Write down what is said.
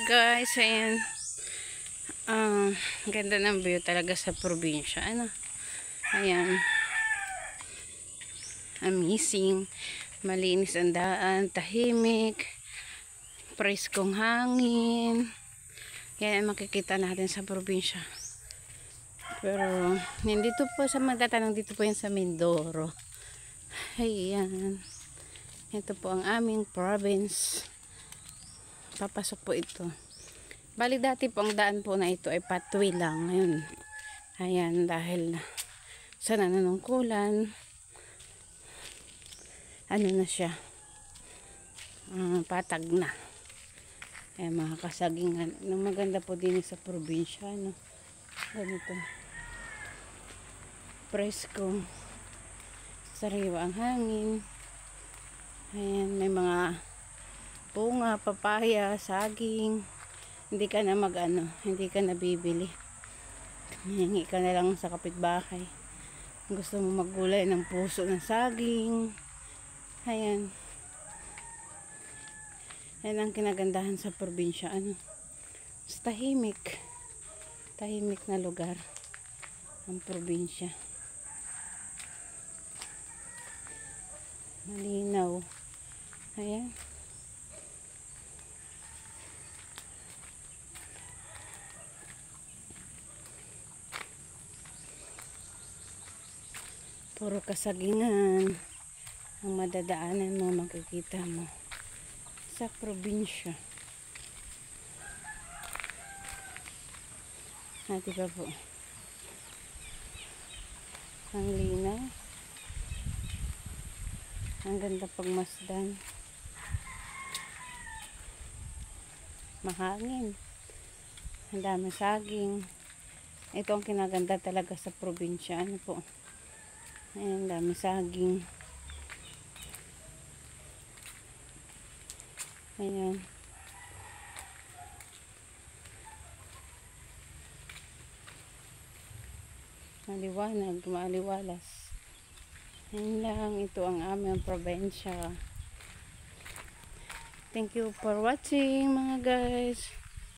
guys, ayan. Ganda ng view talaga sa probinsya. Ano? Ayan. Amazing. Malinis ang daan, tahimik, preskong hangin. Yan ang makikita natin sa probinsya. Pero, nandito po sa magtatanong, dito po yan sa Mindoro. Ayan. Ito po ang aming province. Papasok po ito. Bali dati po ang daan po na ito ay pathway lang. Ngayon, ayan, dahil sa nanunungkulan, ano na siya, patag na. Ayan, mga kasagingan. Ang maganda po din sa probinsya, no? Ganito. Presko. Sariwa ang hangin. Ayan, may mga bunga, papaya, saging. Hindi ka na hindi ka na bibili. Hingi ka na lang sa kapitbahay. Gusto mo maggulay ng puso ng saging. Ayan. Yan ang kinagandahan sa probinsya. Tahimik. Tahimik na lugar ang probinsya. Malinaw. Ayan. Puro kasagingan ang madadaanan mo, makikita mo sa probinsya. Diba po? Ang linaw. Ang ganda pagmasdan. Mahangin. Ang dami saging. Ito ang kinaganda talaga sa probinsya. Ano po? Ayan, dami saging. Ayan. Maliwanag, maaliwalas. Ayan lang, ito ang aming probinsya. Thank you for watching mga guys.